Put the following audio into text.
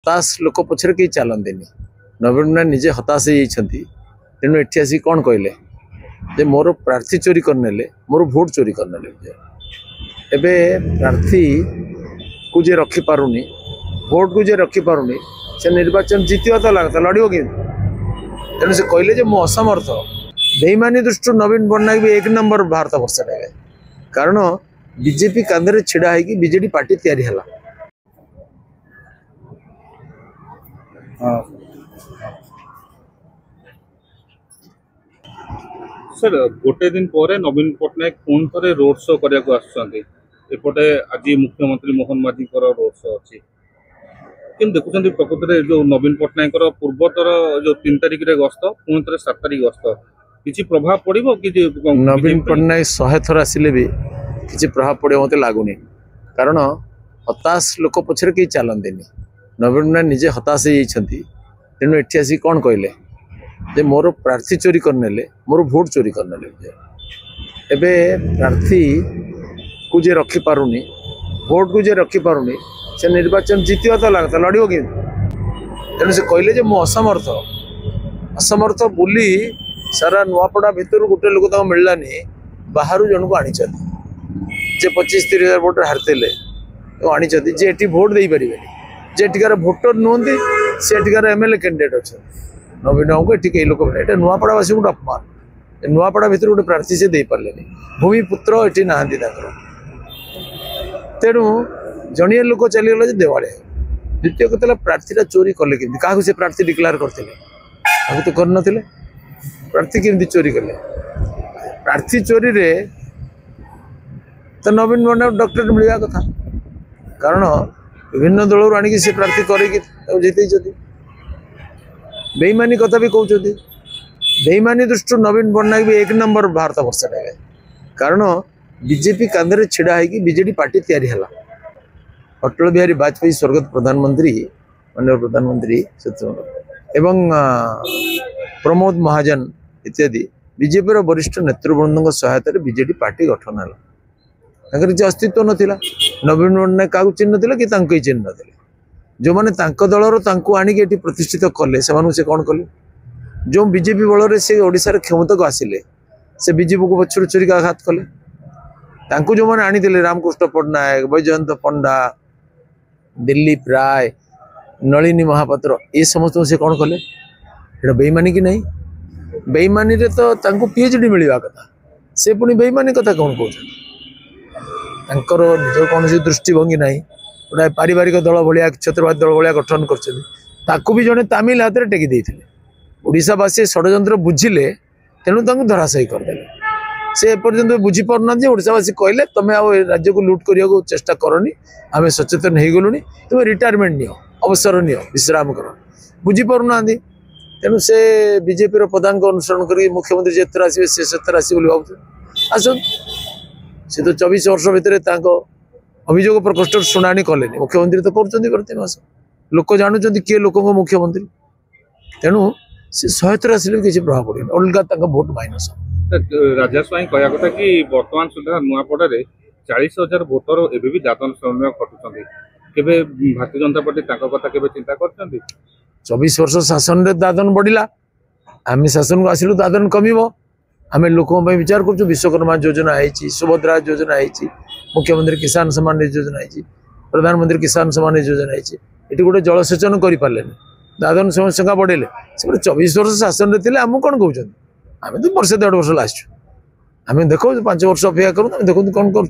हताश लोक पछरे कहीं चलते नवीन पट्टनायक निजे हताश होती तेणु एठी आसी कौन कहले जे मोर प्रार्थी चोरी करने मोर भोट चोरी करने एबे प्रार्थी को जे रखी पारुनी भोट को जे रखी पारुनी से निर्वाचन जीतवा तो लगता लड़ो कि तेणु से कहले जे मु असमर्थ बेईमानी दृष्टि नवीन पट्टनायक भी एक नंबर भारत वर्ष कारण बीजेपी कांधे छिड़ा है बीजेडी पार्टी तैयारी है। सर गोटे दिन पर नवीन पट्टनायक पुणी थे रोड शो करने आसपटे आज मुख्यमंत्री मोहन माझी रोड शो अच्छी कि देखुं प्रकृत में जो नवीन पट्टनायक पूर्वतर जो 3 तारिख गस्त पुणी थे 7 तारिख गस्त किसी प्रभाव पड़ो कि नवीन पट्टनायक 100 थर आसिले भी किसी प्रभाव पड़े मत लगुनि कारण हताश लोक पछरे कहीं चलते नवीन पट्टनायक निजे हताश होती तेणु एठी आसी कौन कहले जे मोर प्रार्थी चोरी करने मोर भोट चोरी करने एबे प्रार्थी को जे रखी पारुनी भोट को जे रखी पारुनी से निर्वाचन जीतवा तो लगता लड़ो कि तेणु से कहले जे मु असमर्थ बोली सारा नुआपड़ा भितर गोटे लोक मिललानी बाहर जन को आनी जे 25-30 हजार भोटर हारते आनी जे एटी भोट दे पारे जे एटिकार भोटर नुहति से एटिकार एमएलए कैंडिडेट अच्छा नवीन को एटी कई लोक ये नुआपड़ावासी गोटे अपमान नुआपड़ा भितर गोटे प्रार्थी से दे पारे भूमिपुत्र ये नहांती तेणु जड़िया लोक चलीगला देवाड़े द्वितीय कथा प्रार्थीटा चोरी कले कि क्या प्रार्थी डिक्लेयर करते तो कर प्रार्थी केमती चोरी कले प्रार्थी चोरी रे तो नवीन पट्टनायक डॉक्टरेट मिलवा कथा कारण विभिन्न दल आणिक से प्रार्थी कर बेईमानी कथा भी कहते बेईमानी दृष्टि नवीन पट्टनायक भी एक नंबर भारत वर्ष कारण बीजेपी कांधे छिड़ा है बीजेडी पार्टी तैयारी है। अटल बिहारी वाजपेयी स्वर्गत प्रधानमंत्री माननीय प्रधानमंत्री एवं प्रमोद महाजन इत्यादि बीजेपी वरिष्ठ नेतृवृंद सहायता बीजेडी पार्टी गठन है किसी अस्तित्व नाला नवीन पट्टनायक क्या चिन्ह कि ही चिन्ह थे जो मैंने दलर आणिक प्रतिष्ठित कले से कौन कले जो बीजेपी बल से ओडिशा क्षमता को आसिले से बीजेपी को पछर चोरी का आघात कले जो मैंने आनी रामकृष्ण पट्टनायक बैजयंत पंडा दिलीप राय नलिनी महापात्र ये समस्त से कौन कले ये बेईमानी कि नहीं बेईमानी रे तो पीएचडी मिलवा कथा से पुणी बेईमानी कथा कौन कहते निज कौन दृष्टिभंगी ना गोटे पारिवारिक दल भाया क्षत्रवादी दल भाया गठन कर जड़े तामिल हाथ में टेकी देते ओडावासी षड्यंत्र बुझिले तेणु धराशायी करदे से एपर्यंत बुझीपारना ओडावासी कहले तुम राज्य को लुट करने को चेष्टा करनी आम सचेतन हो गलु तुम रिटायरमेंट नियो अवसर नियो विश्राम कर बुझीपारना तेणु से बीजेपी प्रधान को अनुसरण कर मुख्यमंत्री जिते आसवे से आसवे भाव आस से तो 24 वर्ष भितर अभियोग प्रकोष्ठ शुणाणी कले मुख्यमंत्री तो कर लोक जानुं किए लोक मुख्यमंत्री तेणु से 100 थर आसिले किसी प्रभाव पड़े अलग भोट माइनस राजा स्वाई कहया कथा कि वर्तमान सुधा नुआपड़े 40,000 भोटर एबे भी दादन समय खटुचंदी केबे भारतीय जनता पार्टी कथा केबे चिंता करछंदी 24 वर्ष शासन रे दादन बढ़िला आम शासन को आसिलु दादन कमिबो आम लोकों विचार कर विश्वकर्मा योजना है सुभद्रा योजना है मुख्यमंत्री किसान सम्मान योजना है प्रधानमंत्री किसान सम्मान योजना है ये गोटे जलसेचन कर पारे दादन समस्या बढ़ेले से 24 वर्ष शासन रे आम कौन कहते आम तो वर्षे 1.5 वर्ष लास्ट आम देखो 5 वर्ष अपेक्षा करूँ देखो कौन कर